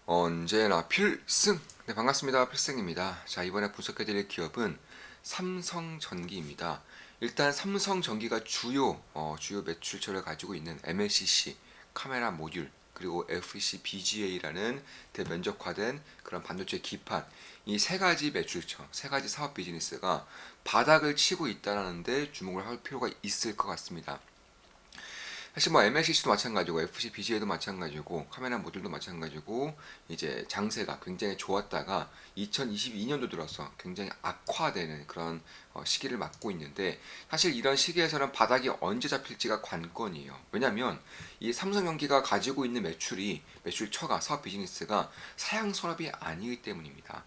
언제나 필승! 네, 반갑습니다. 필승입니다. 자, 이번에 분석해드릴 기업은 삼성전기입니다. 일단 삼성전기가 주요 매출처를 가지고 있는 MLCC, 카메라 모듈, 그리고 FC BGA라는 대면적화된 그런 반도체 기판, 이 세 가지 매출처, 세 가지 사업 비즈니스가 바닥을 치고 있다는데 주목을 할 필요가 있을 것 같습니다. 사실 뭐 MLCC도 마찬가지고 FC BGA도 마찬가지고 카메라 모듈도 마찬가지고 이제 장세가 굉장히 좋았다가 2022년도 들어서 굉장히 악화되는 그런 시기를 맞고 있는데, 사실 이런 시기에서는 바닥이 언제 잡힐지가 관건이에요. 왜냐하면 이 삼성전기가 가지고 있는 매출처가 사업 비즈니스가 사양 산업이 아니기 때문입니다.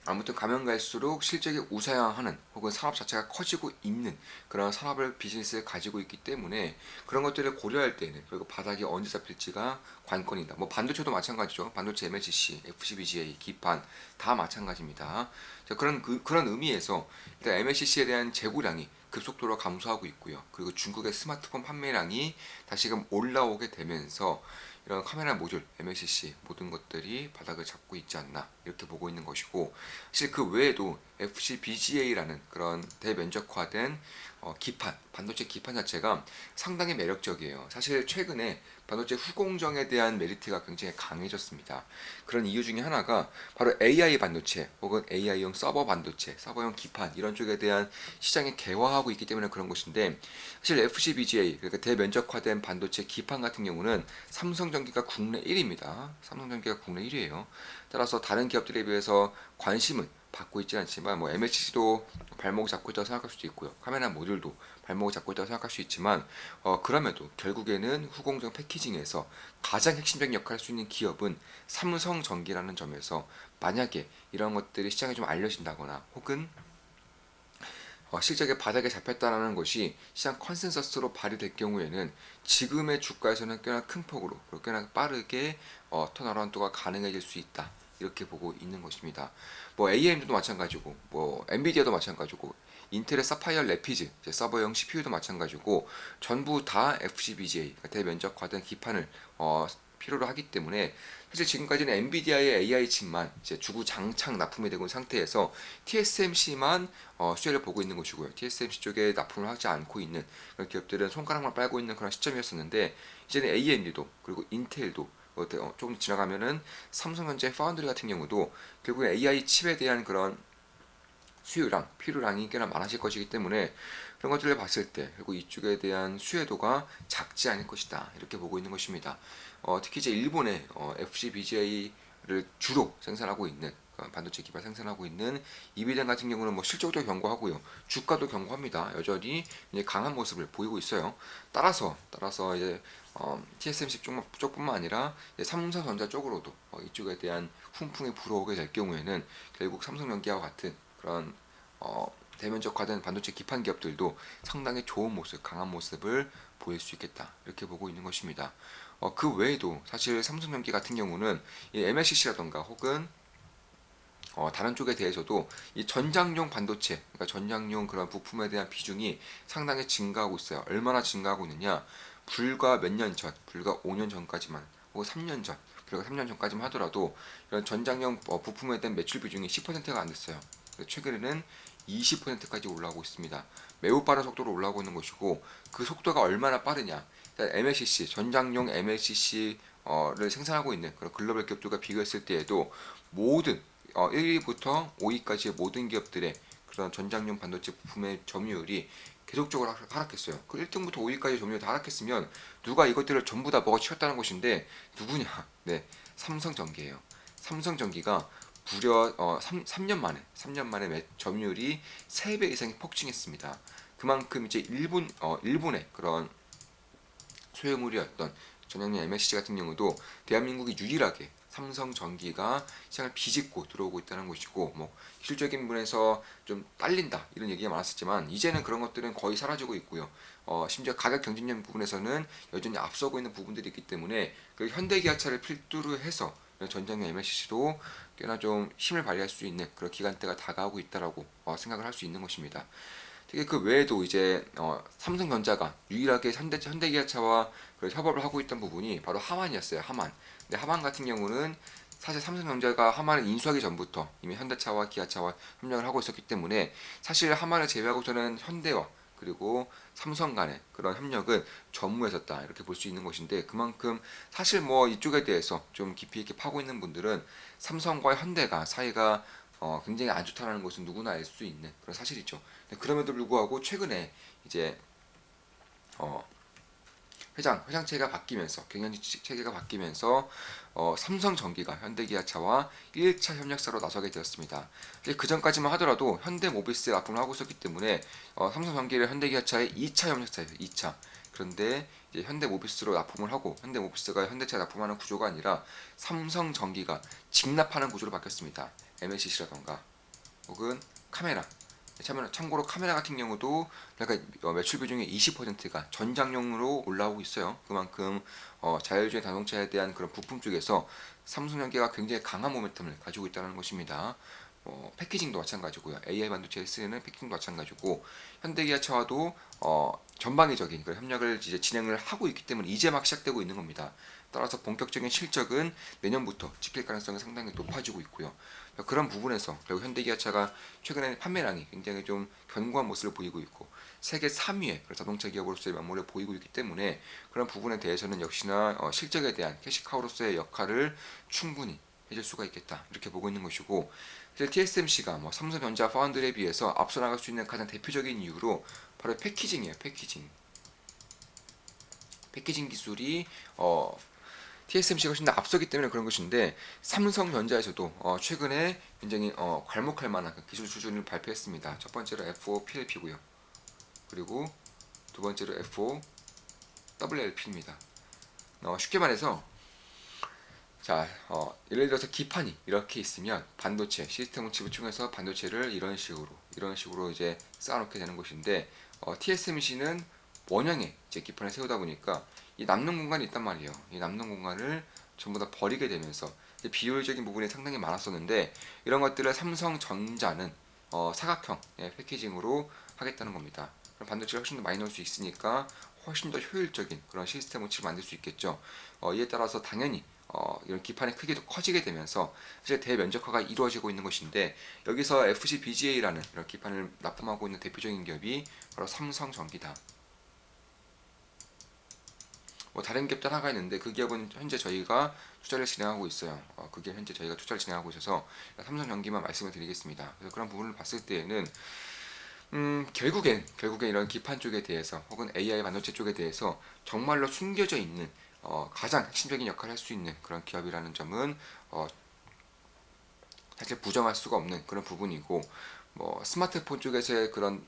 아무튼 가면 갈수록 실적이 우상향하는 혹은 산업 자체가 커지고 있는 그런 산업을 비즈니스를 가지고 있기 때문에 그런 것들을 고려할 때는, 그리고 바닥이 언제 잡힐지가 관건이다. 뭐 반도체도 마찬가지죠. 반도체 MLCC, FCBGA, 기판 다 마찬가지입니다. 자, 그런 의미에서 일단 MLCC에 대한 재고량이 급속도로 감소하고 있고요. 그리고 중국의 스마트폰 판매량이 다시금 올라오게 되면서 이런 카메라 모듈, MLCC 모든 것들이 바닥을 잡고 있지 않나 이렇게 보고 있는 것이고, 사실 그 외에도 FCBGA라는 그런 대면적화된 반도체 기판 자체가 상당히 매력적이에요. 사실 최근에 반도체 후공정에 대한 메리트가 굉장히 강해졌습니다. 그런 이유 중에 하나가 바로 AI 반도체 혹은 AI용 서버 반도체, 서버용 기판 이런 쪽에 대한 시장이 개화하고 있기 때문에 그런 것인데, 사실 FCBGA, 그러니까 대면적화된 반도체 기판 같은 경우는 삼성전기가 국내 1위입니다. 삼성전기가 국내 1위예요. 따라서 다른 기업들에 비해서 관심은 받고 있지 않지만, 뭐 MLCC도 발목을 잡고 있다고 생각할 수도 있고요. 카메라 모듈도 발목을 잡고 있다고 생각할 수 있지만, 그럼에도 결국에는 후공정 패키징에서 가장 핵심적인 역할을 할 수 있는 기업은 삼성전기라는 점에서, 만약에 이런 것들이 시장에 좀 알려진다거나 혹은 실적의 바닥에 잡혔다는 것이 시장 컨센서스로 발휘될 경우에는 지금의 주가에서는 꽤나 큰 폭으로 그리고 꽤나 빠르게 턴어라운드가 가능해질 수 있다, 이렇게 보고 있는 것입니다. 뭐 AMD도 마찬가지고, 뭐 엔비디아도 마찬가지고, 인텔의 사파이어 레피즈 서버용 CPU도 마찬가지고, 전부 다 FCBGA, 그러니까 대면적화된 기판을 필요로 하기 때문에, 사실 지금까지는 엔비디아의 AI 칩만 이제 주구장창 납품이 되고 있는 상태에서 TSMC만 수혜를 보고 있는 것이고요. TSMC 쪽에 납품을 하지 않고 있는 그런 기업들은 손가락만 빨고 있는 그런 시점이었었는데, 이제는 AMD도 그리고 인텔도 조금 지나가면은 삼성전자 파운드리 같은 경우도 결국 AI 칩에 대한 그런 수요랑 필요량이 꽤나 많아질 것이기 때문에, 그런 것들을 봤을 때 결국 이쪽에 대한 수혜도가 작지 않을 것이다, 이렇게 보고 있는 것입니다. 특히 이제 일본의 FCBGA를 주로 생산하고 있는 반도체 기반 생산하고 있는 이비덴 같은 경우는 뭐 실적도 견고하고요, 주가도 견고합니다. 여전히 이제 강한 모습을 보이고 있어요. 따라서 이제 TSMC 쪽뿐만 아니라 삼성전자 쪽으로도 이쪽에 대한 훈풍이 불어오게 될 경우에는 결국 삼성전기와 같은 그런 대면적화된 반도체 기판 기업들도 상당히 좋은 모습, 강한 모습을 보일 수 있겠다, 이렇게 보고 있는 것입니다. 그 외에도 사실 삼성전기 같은 경우는 이 MLCC라던가 혹은 다른 쪽에 대해서도 이 전장용 반도체, 그러니까 전장용 그런 부품에 대한 비중이 상당히 증가하고 있어요. 얼마나 증가하고 있느냐? 불과 몇 년 전, 불과 5년 전까지만, 혹은 3년 전, 불과 3년 전까지만 하더라도 이런 전장용 부품에 대한 매출 비중이 10%가 안 됐어요. 최근에는 20%까지 올라오고 있습니다. 매우 빠른 속도로 올라오고 있는 것이고, 그 속도가 얼마나 빠르냐? MLCC, 전장용 MLCC를 생산하고 있는 그런 글로벌 기업들과 비교했을 때에도 모든 1위부터 5위까지의 모든 기업들의 그런 전장용 반도체 부품의 점유율이 계속적으로 하락했어요. 그 1등부터 5위까지 점유율이 다 하락했으면 누가 이것들을 전부 다 먹어치웠다는 것인데, 누구냐? 네, 삼성전기예요. 삼성전기가 무려 3년 만에 점유율이 3배 이상이 폭증했습니다. 그만큼 이제 일본의 그런 소유물이었던 전형용 MLCC 같은 경우도 대한민국이 유일하게 삼성전기가 시장을 비집고 들어오고 있다는 것이고, 뭐 기술적인 부분에서 좀 딸린다 이런 얘기가 많았었지만, 이제는 그런 것들은 거의 사라지고 있고요. 심지어 가격 경쟁력 부분에서는 여전히 앞서고 있는 부분들이 있기 때문에, 그 현대기아차를 필두로 해서 전장용 MLCC도 꽤나 좀 힘을 발휘할 수 있는 그런 기간대가 다가오고 있다라고 생각을 할 수 있는 것입니다. 특히 그 외에도 이제 삼성전자가 유일하게 현대기아차와 그 협업을 하고 있던 부분이 바로 하만이었어요. 하만. 근데 하만 같은 경우는 사실 삼성전자가 하만을 인수하기 전부터 이미 현대차와 기아차와 협력을 하고 있었기 때문에 사실 하만을 제외하고서는 현대와 그리고 삼성 간의 그런 협력은 전무했었다 이렇게 볼 수 있는 것인데, 그만큼 사실 뭐 이쪽에 대해서 좀 깊이 있게 파고 있는 분들은 삼성과 현대가 사이가 굉장히 안 좋다는 것은 누구나 알 수 있는 그런 사실이죠. 그럼에도 불구하고 최근에 이제 어, 회장 체계가 바뀌면서 경영 체계가 바뀌면서 삼성전기가 현대기아차와 1차 협력사로 나서게 되었습니다. 그 전까지만 하더라도 현대모비스에 납품을 하고 있었기 때문에 삼성전기를 현대기아차의 2차 협력사예요. 2차. 그런데 이제 현대모비스로 납품을 하고 현대모비스가 현대차에 납품하는 구조가 아니라 삼성전기가 직납하는 구조로 바뀌었습니다. MLCC라던가 혹은 카메라. 참고로 카메라 같은 경우도 약간 매출 비중의 20%가 전장용으로 올라오고 있어요. 그만큼 자율주행 자동차에 대한 그런 부품 쪽에서 삼성전기가 굉장히 강한 모멘텀을 가지고 있다는 것입니다. 패키징도 마찬가지고요. AI 반도체에 쓰이는 패키징도 마찬가지고 현대기아차와도 전방위적인 그런 협력을 이제 진행을 하고 있기 때문에 이제 막 시작되고 있는 겁니다. 따라서 본격적인 실적은 내년부터 찍힐 가능성이 상당히 높아지고 있고요. 그런 부분에서 결국 현대기아차가 최근에 판매량이 굉장히 좀 견고한 모습을 보이고 있고 세계 3위의 자동차 기업으로서의 면모를 보이고 있기 때문에 그런 부분에 대해서는 역시나 실적에 대한 캐시카우로서의 역할을 충분히 해줄 수가 있겠다 이렇게 보고 있는 것이고, TSMC가 뭐 삼성전자 파운드리에 비해서 앞서 나갈 수 있는 가장 대표적인 이유로 바로 패키징이에요. 패키징 기술이 TSMC가 훨씬 더 앞서기 때문에 그런 것인데, 삼성전자에서도 최근에 굉장히 괄목할 만한 기술 수준을 발표했습니다. 첫 번째로 F5 PLP고요. 그리고 두 번째로 F5 WLP입니다. 쉽게 말해서 자, 예를 들어서 기판이 이렇게 있으면 반도체 시스템 칩을 통해서 반도체를 이런 식으로 이제 쌓아놓게 되는 것인데, TSMC는 원형의 이제 기판을 세우다 보니까 이 남는 공간이 있단 말이에요. 이 남는 공간을 전부 다 버리게 되면서 비효율적인 부분이 상당히 많았었는데, 이런 것들을 삼성전자는 사각형 패키징으로 하겠다는 겁니다. 그럼 반도체를 훨씬 더 많이 넣을 수 있으니까 훨씬 더 효율적인 그런 시스템 칩을 만들 수 있겠죠. 이에 따라서 당연히 이런 기판의 크기도 커지게 되면서 이제 대면적화가 이루어지고 있는 것인데, 여기서 FCBGA라는 이런 기판을 납품하고 있는 대표적인 기업이 바로 삼성전기다. 뭐 다른 기업도 하나가 있는데 그 기업은 현재 저희가 투자를 진행하고 있어요. 그게 현재 저희가 투자를 진행하고 있어서 삼성전기만 말씀을 드리겠습니다. 그래서 그런 부분을 봤을 때에는 결국엔 이런 기판 쪽에 대해서 혹은 AI 반도체 쪽에 대해서 정말로 숨겨져 있는 가장 핵심적인 역할을 할 수 있는 그런 기업이라는 점은 사실 부정할 수가 없는 그런 부분이고, 뭐 스마트폰 쪽에서의 그런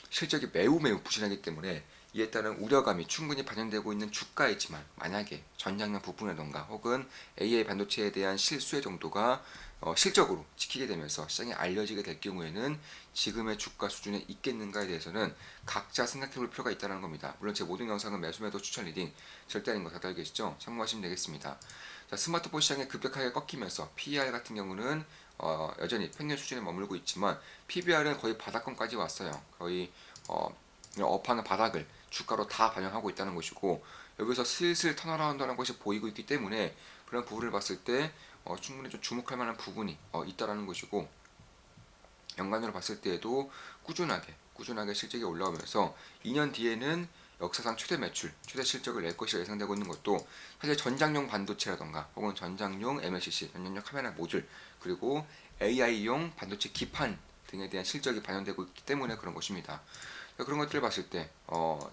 실적이 매우 부진하기 때문에 이에 따른 우려감이 충분히 반영되고 있는 주가이지만, 만약에 전장용 부품이라던가 혹은 AI 반도체에 대한 실수요 정도가 실적으로 지키게 되면서 시장에 알려지게 될 경우에는 지금의 주가 수준에 있겠는가에 대해서는 각자 생각해볼 필요가 있다는 겁니다. 물론 제 모든 영상은 매수매도 추천 리딩 절대 아닌 거 다들 알겠죠? 참고하시면 되겠습니다. 자, 스마트폰 시장이 급격하게 꺾이면서 PER 같은 경우는 여전히 평균 수준에 머물고 있지만 PBR은 거의 바닥권까지 왔어요. 거의 업하는 바닥을 주가로 다 반영하고 있다는 것이고, 여기서 슬슬 턴어라운드하는 것이 보이고 있기 때문에 그런 부분을 봤을 때 충분히 좀 주목할 만한 부분이 있다라는 것이고, 연간으로 봤을 때에도 꾸준하게 실적이 올라오면서 2년 뒤에는 역사상 최대 매출, 최대 실적을 낼 것이 예상되고 있는 것도 사실 전장용 반도체라던가 혹은 전장용 MLCC, 전장용 카메라 모듈, 그리고 AI용 반도체 기판 등에 대한 실적이 반영되고 있기 때문에 그런 것입니다. 그런 것들을 봤을 때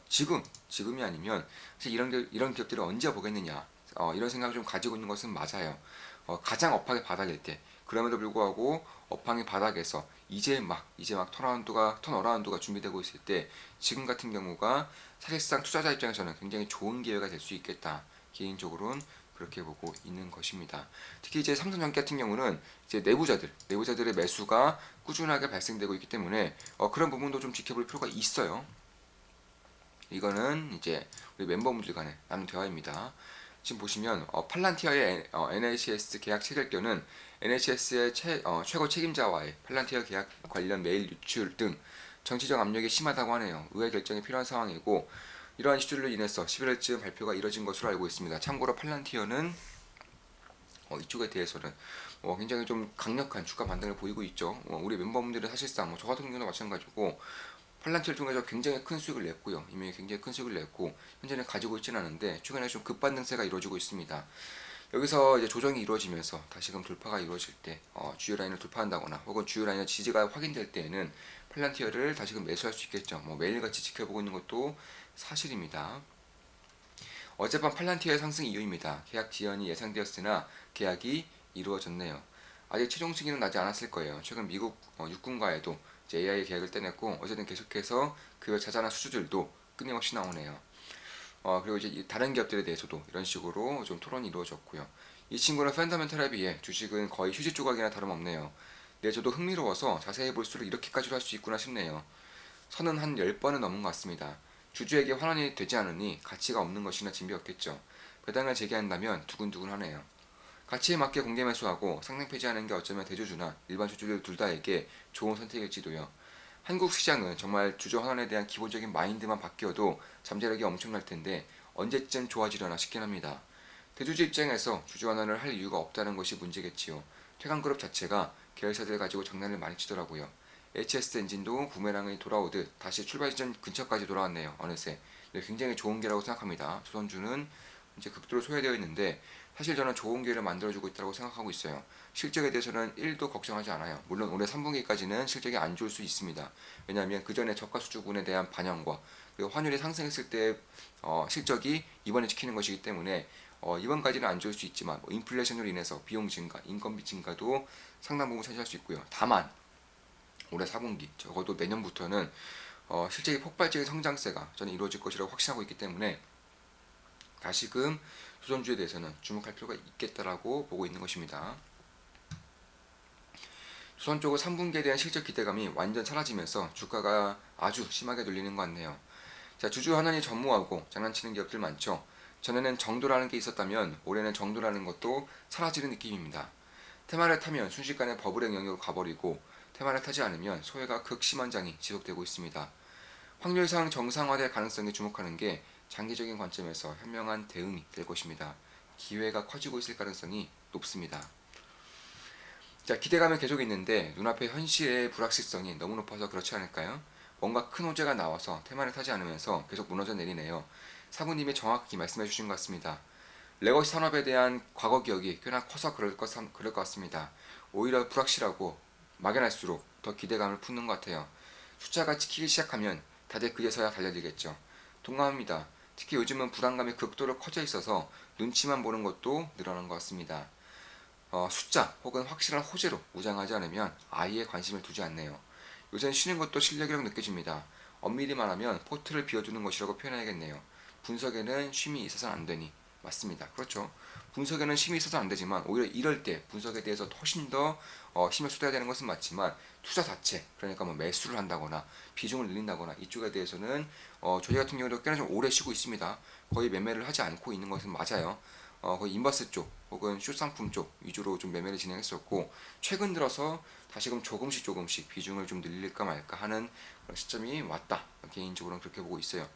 지금이 아니면 사실 이런 기업들을 언제 보겠느냐, 이런 생각을 좀 가지고 있는 것은 맞아요. 가장 업황의 바닥일 때, 그럼에도 불구하고 업황의 바닥에서 이제 막 턴어라운드가 준비되고 있을 때, 지금 같은 경우가 사실상 투자자 입장에서는 굉장히 좋은 기회가 될 수 있겠다. 개인적으로는 그렇게 보고 있는 것입니다. 특히 이제 삼성전기 같은 경우는 이제 내부자들의 매수가 꾸준하게 발생되고 있기 때문에 그런 부분도 좀 지켜볼 필요가 있어요. 이거는 이제 우리 멤버분들 간의 나눈 대화입니다. 지금 보시면 팔란티어의 NHS 계약 체결권은 NHS의 최고 책임자와의 팔란티어 계약 관련 메일 유출 등 정치적 압력이 심하다고 하네요. 의회 결정이 필요한 상황이고 이러한 이슈들로 인해서 11월쯤 발표가 이뤄진 것으로 알고 있습니다. 참고로 팔란티어는 이쪽에 대해서는 굉장히 좀 강력한 주가 반등을 보이고 있죠. 우리 멤버분들은 사실상 저 같은 경우도 마찬가지고 팔란티를 통해서 굉장히 큰 수익을 냈고요. 이미 굉장히 큰 수익을 냈고 현재는 가지고 있지는 않은데 최근에 좀 급반등세가 이루어지고 있습니다. 여기서 이제 조정이 이루어지면서 다시금 돌파가 이루어질 때 주요 라인을 돌파한다거나 혹은 주요 라인의 지지가 확인될 때에는 팔란티어를 다시금 매수할 수 있겠죠. 매일같이 지켜보고 있는 것도 사실입니다. 어젯밤 팔란티어의 상승 이유입니다. 계약 지연이 예상되었으나 계약이 이루어졌네요. 아직 최종 승인은 나지 않았을 거예요. 최근 미국 육군과에도 AI 계약을 떼냈고 어쨌든 계속해서 그 자잘한 수주들도 끊임없이 나오네요. 그리고 이제 다른 기업들에 대해서도 이런 식으로 좀 토론이 이루어졌고요. 이 친구는 펀더멘털에 비해 주식은 거의 휴지 조각이나 다름없네요. 네, 저도 흥미로워서 자세히 볼수록 이렇게까지도 할 수 있구나 싶네요. 선은 한 10번은 넘은 것 같습니다. 주주에게 환원이 되지 않으니 가치가 없는 것이나 진비었겠죠. 배당을 제기한다면 두근두근하네요. 가치에 맞게 공개 매수하고 상장 폐지하는 게 어쩌면 대주주나 일반 주주들 둘 다에게 좋은 선택일지도요. 한국 시장은 정말 주주 환원에 대한 기본적인 마인드만 바뀌어도 잠재력이 엄청날 텐데 언제쯤 좋아지려나 싶긴 합니다. 대주주 입장에서 주주 환원을 할 이유가 없다는 것이 문제겠지요. 퇴강그룹 자체가 계열사들 가지고 장난을 많이 치더라고요. HS 엔진도 부메랑이 돌아오듯 다시 출발 지점 근처까지 돌아왔네요. 어느새. 네, 굉장히 좋은 기회라고 생각합니다. 조선주는 이제 극도로 소외되어 있는데 사실 저는 좋은 기회를 만들어주고 있다고 생각하고 있어요. 실적에 대해서는 1도 걱정하지 않아요. 물론 올해 3분기까지는 실적이 안 좋을 수 있습니다. 왜냐하면 그 전에 저가 수주분에 대한 반영과 그리고 환율이 상승했을 때 실적이 이번에 지키는 것이기 때문에 이번까지는 안 좋을 수 있지만 인플레이션으로 인해서 비용 증가, 인건비 증가도 상당 부분 차지할 수 있고요. 다만 올해 4분기 적어도 내년부터는 실적이 폭발적인 성장세가 저는 이루어질 것이라고 확신하고 있기 때문에 다시금 조선주에 대해서는 주목할 필요가 있겠다라고 보고 있는 것입니다. 조선 쪽은 3분기에 대한 실적 기대감이 완전 사라지면서 주가가 아주 심하게 눌리는 것 같네요. 자, 주주 환원이 전무하고 장난치는 기업들 많죠. 전에는 정도라는 게 있었다면 올해는 정도라는 것도 사라지는 느낌입니다. 테마를 타면 순식간에 버블의 영역으로 가버리고 테마를 타지 않으면 소외가 극심한 장이 지속되고 있습니다. 확률상 정상화될 가능성에 주목하는 게 장기적인 관점에서 현명한 대응이 될 것입니다. 기회가 커지고 있을 가능성이 높습니다. 자, 기대감은 계속 있는데 눈앞의 현실의 불확실성이 너무 높아서 그렇지 않을까요? 뭔가 큰 호재가 나와서 테마를 타지 않으면서 계속 무너져 내리네요. 사부님이 정확히 말씀해 주신 것 같습니다. 레거시 산업에 대한 과거 기억이 꽤나 커서 그럴 것 같습니다. 오히려 불확실하고 막연할수록 더 기대감을 품는 것 같아요. 숫자가 찍히기 시작하면 다들 그제서야 달려들겠죠. 동감합니다. 특히 요즘은 불안감이 극도로 커져 있어서 눈치만 보는 것도 늘어난 것 같습니다. 숫자 혹은 확실한 호재로 무장하지 않으면 아예 관심을 두지 않네요. 요새는 쉬는 것도 실력이라고 느껴집니다. 엄밀히 말하면 포트를 비워두는 것이라고 표현해야겠네요. 분석에는 쉼이 있어서는 안 되니 맞습니다. 그렇죠. 분석에는 쉼이 있어서 안 되지만 오히려 이럴 때 분석에 대해서 훨씬 더 힘을 쏟아야 되는 것은 맞지만 투자 자체 그러니까 매수를 한다거나 비중을 늘린다거나 이쪽에 대해서는 저희 같은 경우도 꽤나 좀 오래 쉬고 있습니다. 거의 매매를 하지 않고 있는 것은 맞아요. 거의 인버스 쪽 혹은 숏 상품 쪽 위주로 좀 매매를 진행했었고 최근 들어서 다시금 조금씩 비중을 좀 늘릴까 말까 하는 그런 시점이 왔다. 개인적으로는 그렇게 보고 있어요.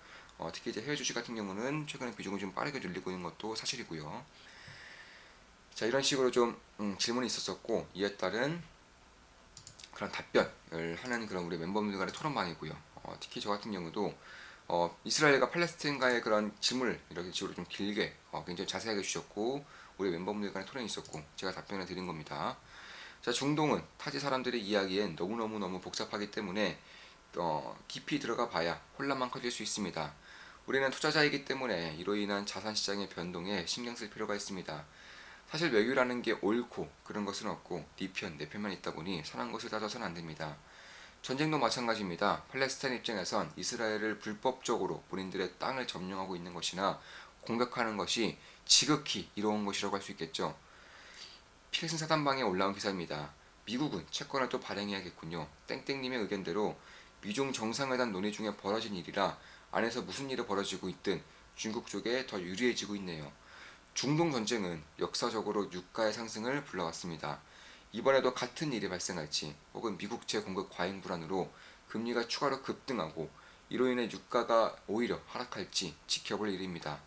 특히 이제 해외 주식 같은 경우는 최근에 비중을 좀 빠르게 늘리고 있는 것도 사실이고요. 자, 이런 식으로 좀 질문이 있었었고 이에 따른 그런 답변을 하는 그런 우리 멤버분들 간의 토론방이고요. 특히 저 같은 경우도 이스라엘과 팔레스타인과의 그런 질문을 이렇게 식으로 좀 길게 굉장히 자세하게 주셨고 우리 멤버분들 간의 토론이 있었고 제가 답변을 드린 겁니다. 자, 중동은 타지 사람들의 이야기엔 너무 복잡하기 때문에 깊이 들어가 봐야 혼란만 커질 수 있습니다. 우리는 투자자이기 때문에 이로 인한 자산시장의 변동에 신경 쓸 필요가 있습니다. 사실 외교라는 게 옳고 그런 것은 없고 네 편, 내 편만 있다 보니 선한 것을 따져서는 안 됩니다. 전쟁도 마찬가지입니다. 팔레스타인 입장에선 이스라엘을 불법적으로 본인들의 땅을 점령하고 있는 것이나 공격하는 것이 지극히 이로운 것이라고 할 수 있겠죠. 필승 사단방에 올라온 기사입니다. 미국은 채권을 또 발행해야겠군요. 땡땡님의 의견대로 미중 정상회담 논의 중에 벌어진 일이라 안에서 무슨 일이 벌어지고 있든 중국 쪽에 더 유리해지고 있네요. 중동 전쟁은 역사적으로 유가의 상승을 불러왔습니다. 이번에도 같은 일이 발생할지 혹은 미국제 공급 과잉 불안으로 금리가 추가로 급등하고 이로 인해 유가가 오히려 하락할지 지켜볼 일입니다.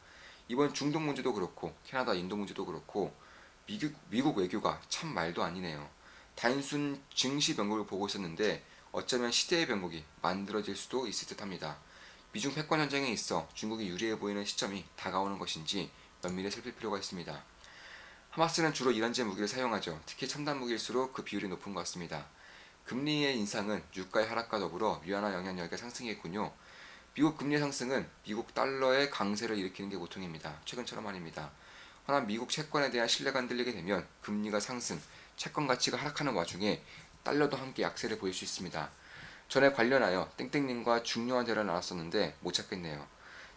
이번 중동 문제도 그렇고 캐나다 인도 문제도 그렇고 미국 외교가 참 말도 아니네요. 단순 증시 변곡을 보고 있었는데 어쩌면 시대의 변곡이 만들어질 수도 있을 듯합니다. 미중 패권 전쟁에 있어 중국이 유리해 보이는 시점이 다가오는 것인지 면밀히 살필 필요가 있습니다. 하마스는 주로 이란제 무기를 사용하죠. 특히 첨단 무기일수록 그 비율이 높은 것 같습니다. 금리의 인상은 유가의 하락과 더불어 위안화 영향력에 상승했군요. 미국 금리 상승은 미국 달러의 강세를 일으키는 게 보통입니다. 최근처럼 말입니다. 허나 미국 채권에 대한 신뢰가 흔들리게 되면 금리가 상승, 채권 가치가 하락하는 와중에 달러도 함께 약세를 보일 수 있습니다. 전에 관련하여 땡땡님과 중요한 대화를 나눴었는데 못 찾겠네요.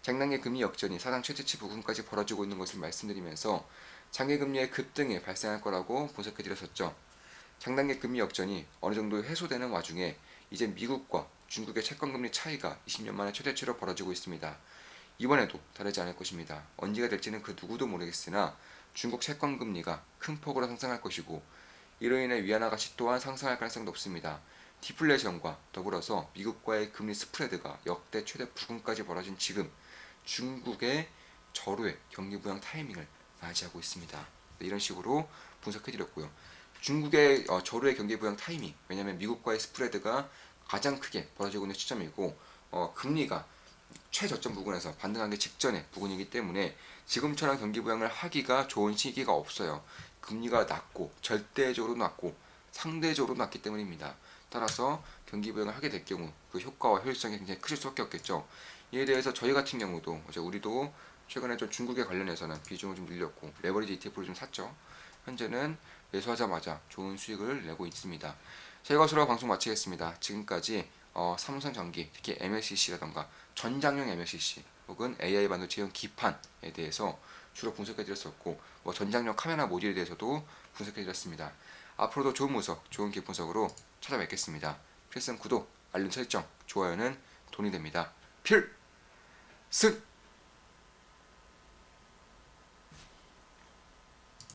장단기 금리 역전이 사상 최대치 부근까지 벌어지고 있는 것을 말씀드리면서 장기금리의 급등이 발생할 거라고 분석해드렸었죠. 장단기 금리 역전이 어느 정도 해소되는 와중에 이제 미국과 중국의 채권금리 차이가 20년 만에 최대치로 벌어지고 있습니다. 이번에도 다르지 않을 것입니다. 언제가 될지는 그 누구도 모르겠으나 중국 채권금리가 큰 폭으로 상승할 것이고 이로 인해 위안화 가치 또한 상승할 가능성이 높습니다. 디플레이션과 더불어서 미국과의 금리 스프레드가 역대 최대 부근까지 벌어진 지금 중국의 절호의 경기 부양 타이밍을 맞이하고 있습니다. 이런 식으로 분석해드렸고요. 중국의 절호의 경기 부양 타이밍, 왜냐하면 미국과의 스프레드가 가장 크게 벌어지고 있는 시점이고 금리가 최저점 부근에서 반등하기 직전의 부근이기 때문에 지금처럼 경기 부양을 하기가 좋은 시기가 없어요. 금리가 낮고 절대적으로 낮고 상대적으로 낮기 때문입니다. 따라서 경기 부양을 하게 될 경우 그 효과와 효율성이 굉장히 크실 수밖에 없겠죠. 이에 대해서 저희 같은 경우도 우리도 최근에 좀 중국에 관련해서는 비중을 좀 늘렸고 레버리지 ETF를 좀 샀죠. 현재는 매수하자마자 좋은 수익을 내고 있습니다. 자, 이것으로 방송 마치겠습니다. 지금까지 삼성전기, 특히 MLCC라던가 전장용 MLCC 혹은 AI 반도체용 기판에 대해서 주로 분석해드렸었고 전장용 카메라 모듈에 대해서도 분석해드렸습니다. 앞으로도 좋은 분석, 좋은 기업 분석으로 찾아뵙겠습니다. 필승 구독, 알림 설정, 좋아요는 돈이 됩니다. 필승!